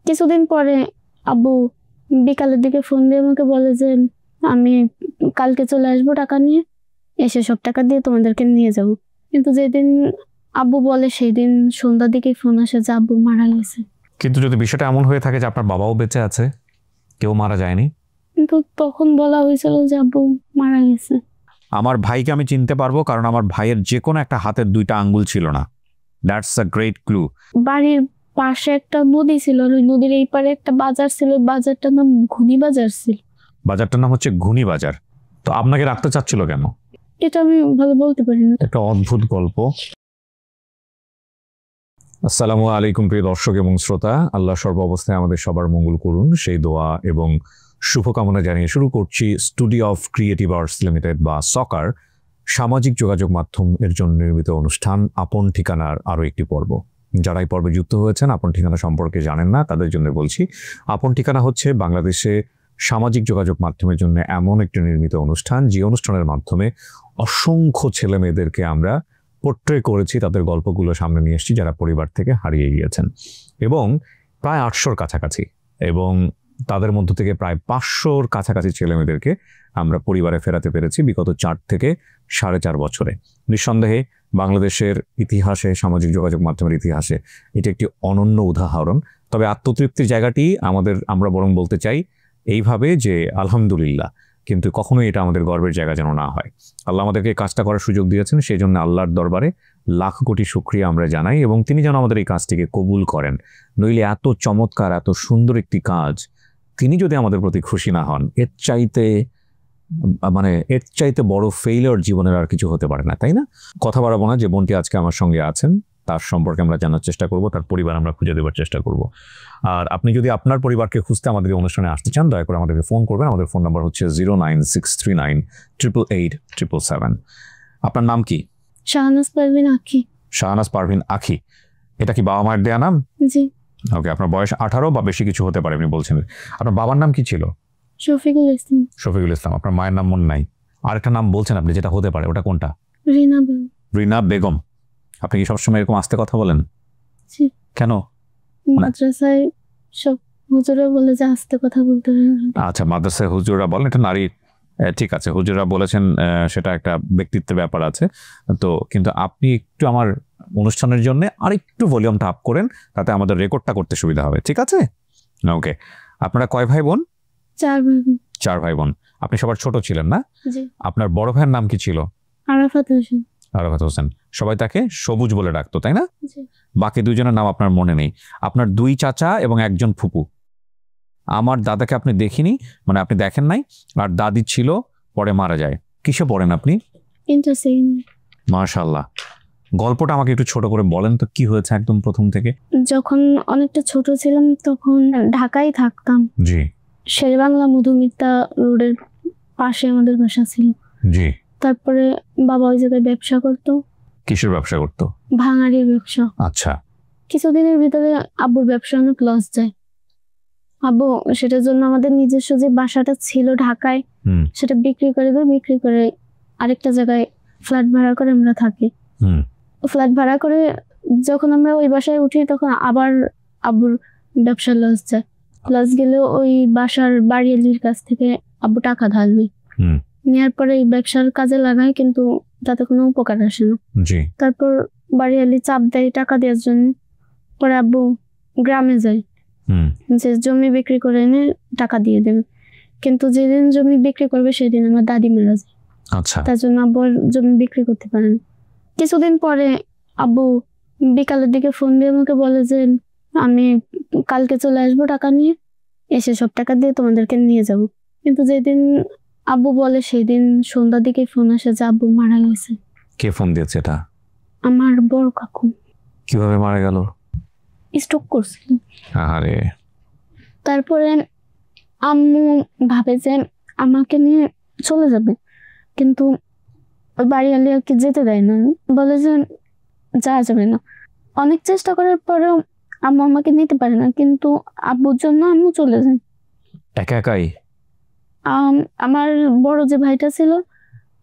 কিছুদিন পরে আব্বু বিকালের দিকে ফোন দিয়ে আমাকে বলে যে আমি কালকে চলে আসবো টাকা নিয়ে, এসে সব টাকা দিয়ে তোমাদেরকে নিয়ে যাব। কিন্তু যেদিন আব্বু বলে সেই দিন সন্ধ্যার দিকে ফোন আসে যে আব্বু মারা গেছে। কিন্তু যদি বিষয়টা এমন হয়ে থাকে যে আপনার বাবাও বেঁচে আছে, কেউ মারা যায়নি, কিন্তু তখন বলা হয়েছিল যে আব্বু মারা গেছে। আমার ভাইকে আমি চিনতে পারবো কারণ আমার ভাইয়ের যে কোনো একটা হাতের 2টা আঙ্গুল ছিল না। That's a great clue. বাড়ির পাশে একটা নদী ছিল, আর ওই নদীর এই পারে একটা বাজার ছিল, বাজারটার নাম ঘুনি বাজার ছিল। বাজারটার নাম হচ্ছে ঘুনি বাজার। তো আপনাকে রাখতে চাচ্ছিল কেন? এটা আমি ভালো বলতে পারি না। একটা অদ্ভুত গল্প। আসসালামু আলাইকুম প্রিয় দর্শক এবং শ্রোতা, আল্লাহ সর্ব অবস্থায় আমাদের সবার মঙ্গল করুন সেই দোয়া এবং শুভকামনা জানিয়ে শুরু করছি studio of creative arts limited বা সকার সামাজিক যোগাযোগ মাধ্যম এর জন্য নির্মিত অনুষ্ঠান আপন ঠিকানার আরও একটি পর্ব। যারা এই পর্বে যুক্ত হয়েছেন আপন ঠিকানা সম্পর্কে জানেন না তাদের জন্য বলছি, আপন ঠিকানা হচ্ছে বাংলাদেশে সামাজিক যোগাযোগ মাধ্যমের জন্য এমন একটি নির্মিত অনুষ্ঠান যে অনুষ্ঠানের মাধ্যমে অসংখ্য ছেলে মেয়েদেরকে আমরা পোর্ট্রে করেছি, তাদের গল্পগুলো সামনে নিয়ে এসেছি যারা পরিবার থেকে হারিয়ে গিয়েছেন, এবং প্রায় 800-র কাছাকাছি, এবং তাদের মধ্য থেকে প্রায় 500-র কাছাকাছি ছেলেমেয়েদেরকে আমরা পরিবারে ফেরাতে পেরেছি বিগত 4 থেকে 4.5 বছরে। নিঃসন্দেহে বাংলাদেশের ইতিহাসে, সামাজিক যোগাযোগ মাধ্যমের ইতিহাসে এটি একটি অনন্য উদাহরণ। তবে আত্মতৃপ্তির জায়গাটি আমরা বরং বলতে চাই এইভাবে যে আলহামদুলিল্লাহ, কিন্তু কখনোই এটা আমাদের গর্বের জায়গা যেন না হয়। আল্লাহ আমাদেরকে কাজটা করার সুযোগ দিয়েছেন, সেই জন্য আল্লাহর দরবারে লাখ কোটি শুকরিয়া আমরা জানাই, এবং তিনি যেন আমাদের এই কাজটিকে কবুল করেন। নইলে এত চমৎকার, এত সুন্দর একটি কাজ তিনি যদি আমাদের প্রতি খুশি না হন, এর চাইতে বড় ফেইলিওর জীবনের আর কিছু হতে পারে না, তাই না? কথা বাড়াবো না, যে বোনটি আজকে আমার সঙ্গে আছেন তার সম্পর্কে আমরা জানার চেষ্টা করব, তার পরিবার আমরা খুঁজে দেওয়ার চেষ্টা করব। আর আপনি যদি আপনার পরিবারকে খুঁজতে আমাদের অনুষ্ঠানে আসতে চান, দয়া করে আমাদেরকে ফোন করবেন। আমাদের ফোন নাম্বার হচ্ছে 09639887777। আপনার নাম কি? শাহনাজ পারভিন আখি। শাহনাজ পারভিন আখি। এটা কি বাবা মায়ের দেয়া নাম? জি। ওকে, আপনার বয়স 18 বা বেশি কিছু হতে পারে, আপনি বলছেন। আপনার বাবার নাম কি ছিল? শফিকুল ইসলাম। শফিকুল ইসলাম। আপনার মায়ের নাম মনে নাই? আরেকটা নাম বলছেন আপনি যেটা হতে পারে, ওটা কোনটা? রিনা বেগম। রিনা বেগম। আপনি কি সবসময় এরকম আস্তে কথা বলেন? জি। কেন? মাদ্রাসায় সব হুজুরা বলে যে আস্তে কথা বলতে হবে। আচ্ছা, মাদ্রাসায় হুজুরা বলেন, এটা নারী, ঠিক আছে, হুজুরা বলেছেন, সেটা একটা ব্যক্তিত্বের ব্যাপার আছে। তো কিন্তু আপনি একটু আমার অনুষ্ঠানের জন্য আরেকটু ভলিউমটা আপ করেন, তাতে আমাদের রেকর্ডটা করতে সুবিধা হবে, ঠিক আছে? ওকে। আপনারা কয় ভাই বোন? 4 ভাই বোন। 4 ভাই বোন। আপনি সবার ছোট ছিলেন না? জি। আপনার বড় ভাইয়ের নাম কি ছিল? আরাফাত হোসেন। আরাফাত হোসেন। সবাই তাকে সবুজ বলে ডাকতো, তাই না? জি। বাকি 2 জনের নাম আপনার মনে নেই। আপনার 2 চাচা এবং 1 ফুপু। আমার দাদাকে আপনি দেখিনি, মানে আপনি দেখেন নাই, আর দাদি ছিল, পরে মারা যায়। কিসে পড়েন আপনি? ইন্টারসেকেন্ড। মাশাআল্লাহ। গল্পটা আমাকে একটু ছোট করে বলেন তো, কি হয়েছে একদম প্রথম থেকে? যখন অনেকটা ছোট ছিলাম তখন ঢাকায় থাকতাম। জি। শেরেবাংলা মধুমিতা রোডের পাশে আমাদের বাসা ছিল। জি। তারপরে বাবা ওই জায়গায় ব্যবসা করতো। কিসের ব্যবসা করতো? ভাঙাড়ির ব্যবসা। আচ্ছা। কিছুদিনের ভিতরে আব্বুর ব্যবসা অনেক লস যায়। আব্বু সেটার জন্য আমাদের নিজস্ব যে বাসাটা ছিল ঢাকায়, সেটা বিক্রি করে আরেকটা জায়গায় ফ্ল্যাট ভাড়া করে আমরা থাকি। ফ্ল্যাট ভাড়া করে যখন আমরা ওই বাসায় উঠি তখন আবার আব্বুর ব্যবসা লস যায়। লস গেলে ওই বাসার বাড়িয়ালির কাছ থেকে আব্বু টাকা ধারবে, নেওয়ার পরে এই ব্যবসার কাজে লাগায়, কিন্তু তাতে কোনো উপকার আসে না। তারপর বাড়িয়ালি চাপ দেয় টাকা দেওয়ার জন্য। পরে আব্বু গ্রামে যায়, যে জমি বিক্রি করে এনে টাকা দিয়ে দেবে। কিন্তু যেদিন জমি বিক্রি করবে সেদিন আমার দাদি মারা যায়। আচ্ছা। তার জন্য আব্বু জমি বিক্রি করতে পারেন। কিছুদিন পরে আব্বু বিকালের দিকে ফোন দিয়ে আমাকে বলে যে আমি কালকে চলে আসবো টাকা নিয়ে, এসে সব টাকা দিয়ে তোমাদেরকে নিয়ে যাব। কিন্তু যেদিন আব্বু বলে সেই দিন সন্ধ্যার দিকে ফোন আসে যে আব্বু মারা গেছে। কে ফোন দিয়েছে এটা? আমার বড় কাকু। কিভাবে মারা গেল? স্ট্রোক করছিল। আরে। তারপরে আম্মু ভাবে যে আমাকে নিয়ে চলে যাবে, কিন্তু বাড়িওয়ালি আর কি যেতে দেয় না, বলে যে যাওয়া যাবে না। অনেক চেষ্টা করার পরেও আম্মু আমাকে নিতে পারে না, কিন্তু আব্বুর জন্য আম্মু চলে যায় একা একাই। আমার বড় যে ভাইটা ছিল,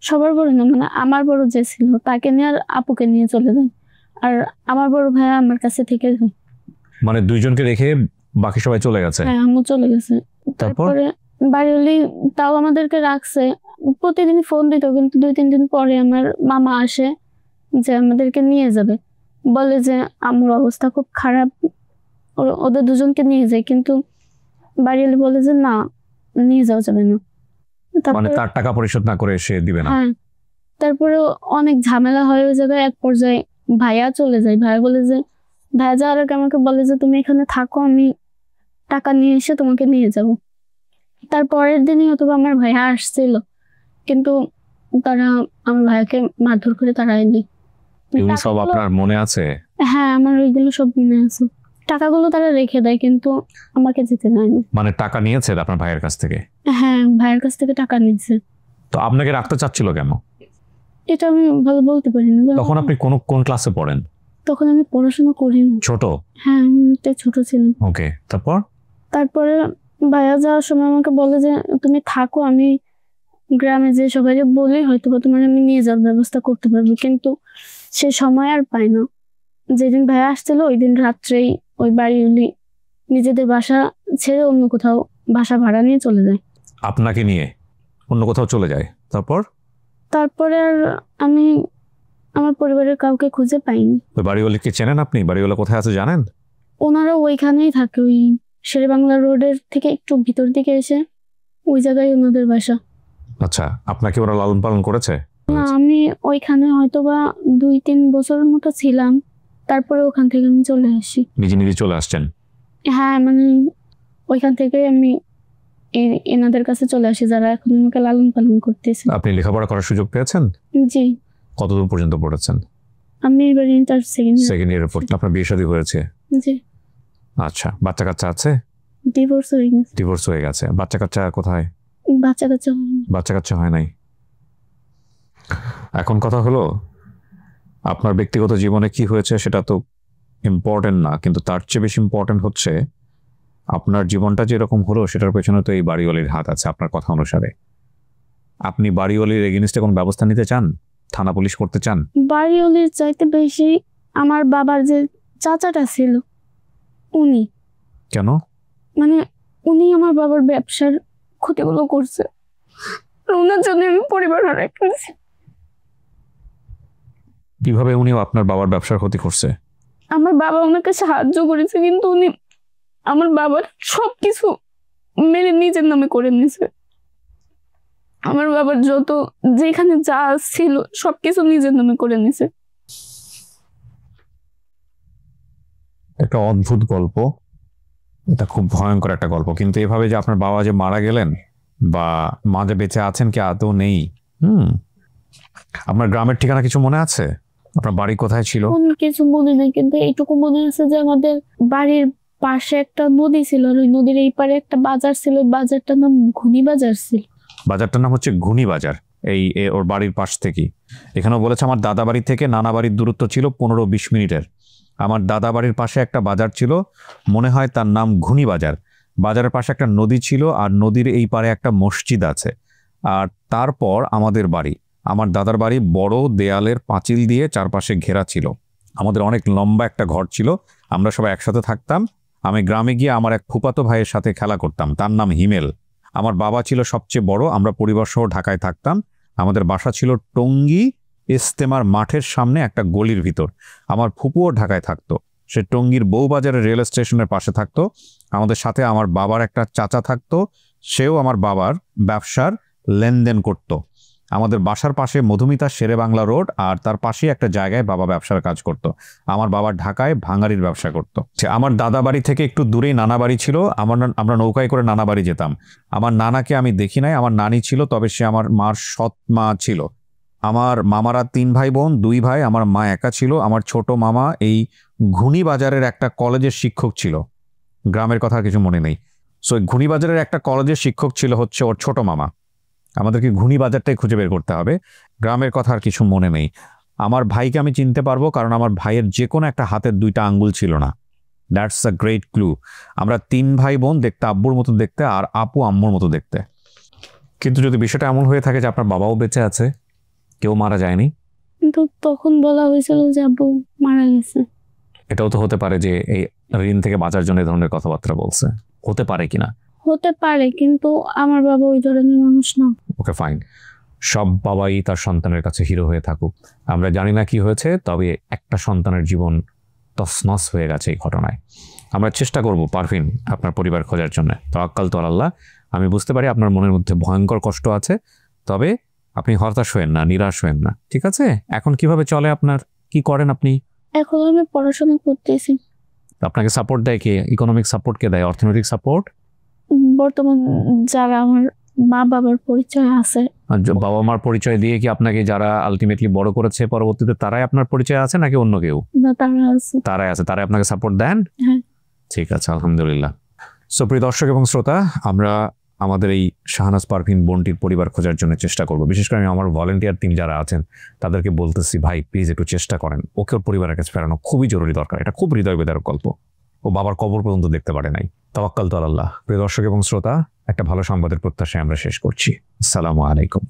সবার বড় না, মানে আমার বড় যে ছিল তাকে নিয়ে আর আপুকে নিয়ে চলে যায়, আর আমার বড় ভাই আমার কাছে থেকে যায়। মানে 2 জনকে রেখে বাকি সবাই চলে গেছে? হ্যাঁ, আম্মু চলে গেছে। তারপর? তারপরে বাড়িওয়ালি তাও আমাদেরকে রাখছে, প্রতিদিন ফোন দিত, কিন্তু 2-3 দিন পরে আমার মামা আসে যে আমাদেরকে নিয়ে যাবে, বলে যে আম্মুর অবস্থা খুব খারাপ, ওদের দুজনকে নিয়ে যায়, কিন্তু বাড়িওয়ালি বলে যে না, নিয়ে যাওয়া যাবে না। মানে তারপরে তার টাকা পরিশোধ না করে সে দিবে না? হ্যাঁ, তারপরে অনেক ঝামেলা হয় ওই জায়গায়। এক পর্যায়ে ভাইয়া চলে যায়, ভাইয়া বলে যে, ভাইয়া যাওয়ার আগে আমাকে বলে যে তুমি এখানে থাকো, আমি টাকা নিয়ে এসে তোমাকে নিয়ে যাব। তারপরের দিনই অথবা আমার ভাইয়া আসছিল, কিন্তু তারা আমার ভাইয়াকে মারধর করে তাড়ায়নি। এগুলো সব টাকাগুলো- আপনার মনে আছে? হ্যাঁ, আমার ওইগুলো সব মনে আছে। টাকাগুলো তারা রেখে দেয়, কিন্তু আমাকে যেতে দেয়নি। মানে টাকা নিয়েছে আপনার ভাইয়ের কাছ থেকে? হ্যাঁ, ভাইয়ের কাছ থেকে টাকা নিচ্ছে। তো আপনাকে রাখতে চাচ্ছিল কেন? এটা আমি ভালো বলতে পারি না। তখন আপনি কোন ক্লাসে পড়েন? তখন আমি পড়াশোনা করি না। ছোট? হ্যাঁ, আমি অনেকটাই ছোট ছিলাম। ওকে, তারপর? তারপরে ভাইয়া যাওয়ার সময় আমাকে বলে যে তুমি থাকো, আমি গ্রামে যে সবাইকে বলি হয়তো বা তোমার আমি নিয়ে যাওয়ার ব্যবস্থা করতে পারবো, কিন্তু সে সময় আর পাই না। যেদিন ভাইয়া আসছিল ওই দিন রাত্রেই ওই বাড়িওয়ালি নিজেদের বাসা ছেড়ে অন্য কোথাও বাসা ভাড়া নিয়ে চলে যায়। আপনাকে নিয়ে অন্য কোথাও চলে যায়? তারপরে আর আমি আমার পরিবারের কাউকে খুঁজে পাইনি। ওই বাড়িওয়ালিকে চেনেন আপনি? বাড়িওয়ালা কোথায় আছে জানেন? ওনারা ওইখানেই থাকে, ওই শেরেবাংলা রোডের থেকে একটু ভিতর দিকে এসে ওই জায়গায় ওনাদের বাসা। আচ্ছা, আপনাকে ওরা লালন পালন করেছে? না, আমি ওইখানে হয়তো বা 2-3 বছরের মতো ছিলাম, তারপরে ওখান থেকে আমি চলে আসি। নিজে নিজে চলে আসছেন? হ্যাঁ, মানে ওইখান থেকে আমি এনাদের কাছে চলে আসি, যারা এখন আমাকে লালন পালন করতেছে। আপনি লেখাপড়া করার সুযোগ পেয়েছেন? জি, কতদূর পর্যন্ত পড়েছেন? আমি এবার ইন্টার সেকেন্ড সেকেন্ড ইয়ারে পড়ছেন। আপনার বিয়ে শাদী হয়েছে? জি, আচ্ছা, বাচ্চা কাচ্চা আছে? ডিভোর্স হয়ে গেছে। ডিভোর্স হয়ে গেছে। বাচ্চা কাচ্চা কোথায়? বাচ্চা কাচ্চা হয়নি। বাচ্চা কাচ্চা হয় নাই। এখন কথা হলো, আপনার ব্যক্তিগত জীবনে কি হয়েছে সেটা তো ইম্পর্টেন্ট না, কিন্তু তার চেয়ে বেশি ইম্পর্টেন্ট হচ্ছে আপনার জীবনটা যেরকম হলো সেটার পেছনে তো এই বাড়িওয়ালির হাত আছে। আপনার কথা অনুসারে আপনি বাড়িওয়ালির এগেইনস্টে কোনো ব্যবস্থা নিতে চান? থানা পুলিশ করতে চান? বাড়িওয়ালির চাইতে বেশি আমার বাবার যে চাচাটা ছিল উনি, কেন? মানে উনি আমার বাবার ব্যবসার ক্ষতিগুলো করছে, আর ওনার জন্য আমি পরিবার হারাই ফেলেছি। কিভাবে উনিও আপনার বাবার ব্যবসার ক্ষতি করছে? আমার বাবা ওনাকে সাহায্য করেছে, কিন্তু উনি আমার বাবার সবকিছু মেনে নিজের নামে করে নিয়েছে। আমার বাবার যত যেখানে যা ছিল সবকিছু নিজের নামে করে নিয়েছে। একটা অদ্ভুত গল্প, এটা খুব ভয়ঙ্কর একটা গল্প। কিন্তু এভাবে যে আপনার বাবা যে মারা গেলেন বা মা যে বেঁচে আছেন কি আদৌ নেই? আপনার গ্রামের ঠিকানা কিছু মনে আছে? আপনার বাড়ি কোথায় ছিল? কোনো কিছু মনে নেই, কিন্তু এইটুকু মনে আছে যে আমাদের বাড়ির পাশে একটা নদী ছিল, আর ওই নদীর এই পারে একটা বাজার ছিল, ওই বাজারটার নাম ঘুনি বাজার ছিল। বাজারটার নাম হচ্ছে ঘুনি বাজার। ওর বাড়ির পাশ থেকেই। এখানেও বলেছে আমার দাদা বাড়ি থেকে নানা বাড়ির দূরত্ব ছিল 15-20 মিনিটের। আমার দাদা বাড়ির পাশে একটা বাজার ছিল, মনে হয় তার নাম ঘুনি বাজার। বাজারের পাশে একটা নদী ছিল, আর নদীর এই পারে একটা মসজিদ আছে। আর তারপর আমাদের বাড়ি, আমার দাদার বাড়ি বড় দেয়ালের পাঁচিল দিয়ে চারপাশে ঘেরা ছিল। আমাদের অনেক লম্বা একটা ঘর ছিল, আমরা সবাই একসাথে থাকতাম। আমি গ্রামে গিয়ে আমার এক ফুফাতো ভাইয়ের সাথে খেলা করতাম, তার নাম হিমেল। আমার বাবা ছিল সবচেয়ে বড়, আমরা পরিবার সহ ঢাকায় থাকতাম। আমাদের বাসা ছিল টঙ্গী ইস্তেমার মাঠের সামনে একটা গলির ভিতর। আমার ফুপুও ঢাকায় থাকতো, সে টঙ্গীর বউবাজারের রেল স্টেশনের পাশে থাকতো। আমাদের সাথে আমার বাবার একটা চাচা থাকতো, সেও আমার বাবার ব্যবসার লেনদেন করত। আমাদের বাসার পাশে মধুমিতা শেরেবাংলা রোড, আর তার পাশেই একটা জায়গায় বাবা ব্যবসার কাজ করত। আমার বাবা ঢাকায় ভাঙাড়ির ব্যবসা করত। আমার দাদা বাড়ি থেকে একটু দূরেই নানা বাড়ি ছিল, আমরা নৌকায় করে নানা বাড়ি যেতাম। আমার নানাকে আমি দেখি নাই, আমার নানি ছিল, তবে সে আমার মার সৎ মা ছিল। আমার মামারা 3 ভাই বোন, 2 ভাই, আমার মা একা ছিল। আমার ছোট মামা এই ঘুনি বাজারের একটা কলেজের শিক্ষক ছিল, গ্রামের কথা কিছু মনে নেই। সো ঘুনি বাজারের একটা কলেজের শিক্ষক ছিল হচ্ছে ওর ছোট মামা। আমাদেরকে ঘুনি বাজারটাই খুঁজে বের করতে হবে, গ্রামের কথা আর কিছু মনে নেই। আমার ভাইকে আমি চিনতে পারবো, কারণ আমার ভাইয়ের যে কোনো একটা হাতের 2টা আঙ্গুল ছিল না। That's a great clue. আমরা 3 ভাই বোন, দেখতে আব্বুর মতো দেখতে, আর আপু আম্মুর মতো দেখতে। কিন্তু যদি বিষয়টা এমন হয়ে থাকে যে আপনার বাবাও বেঁচে আছে, কেউ মারা যায়নি, কিন্তু তখন বলা হয়েছিল যে আব্বু মারা গেছে। এটাও তো হতে পারে যে এই ঋণ থেকে বাঁচার জন্য এই ধরনের কথাবার্তা বলছে, হতে পারে কিনা? হতে পারে, কিন্তু আমার বাবা ওই ধরনের মানুষ না। ওকে ফাইন, সব বাবাই তার সন্তানের কাছে হিরো হয়ে থাকুক, আমরা জানি না কি হয়েছে, তবে একটা সন্তানের জীবন তছনছ হয়ে গেছে এই ঘটনায়। আমরা চেষ্টা করব পারভিন আপনার পরিবার খোঁজার জন্য। তাওয়াক্কাল তো আল্লাহ। আমি বুঝতে পারি আপনার মনের মধ্যে ভয়ঙ্কর কষ্ট আছে, তবে আপনি হতাশ হয়েন না, নিরাশ হয়েন না, ঠিক আছে? এখন কিভাবে চলে আপনার, কি করেন আপনি? এখন আমি পড়াশোনা করতেছি। আপনাকে সাপোর্ট দেয় কে? ইকোনমিক সাপোর্ট কে দেয়? অর্থনৈতিক সাপোর্ট? বর্তমান যারা আমার মা বাবার পরিচয় আছে, বাবা মার পরিচয় দিয়ে কি আপনাকে যারা আলটিমেটলি বড় করেছে পরবর্তীতে তারাই আপনার পরিচয় আছে নাকি অন্য কেউ? না তারা আছে। তারাই আছে, তারাই আপনাকে সাপোর্ট দেন? হ্যাঁ। ঠিক আছে, আলহামদুলিল্লাহ। সো প্রিয় দর্শক এবং শ্রোতা, আমরা আমাদের এই শাহনাজ পারভিন বোনটির পরিবার খোঁজার জন্য চেষ্টা করব। বিশেষ করে আমি আমার ভলেন্টিয়ার টিম যারা আছেন তাদেরকে বলতেছি, ভাই প্লিজ একটু চেষ্টা করেন, ওকে ওর পরিবারের কাছে ফেরানো খুবই জরুরি দরকার। এটা খুব হৃদয় বেদনার গল্প, ও বাবার কবর পর্যন্ত দেখতে পারে নাই। তাওয়াক্কাল তো আল্লাহ। প্রিয় দর্শক এবং শ্রোতা, একটা ভালো সংবাদের প্রত্যাশায় আমরা শেষ করছি। আসসালামু আলাইকুম।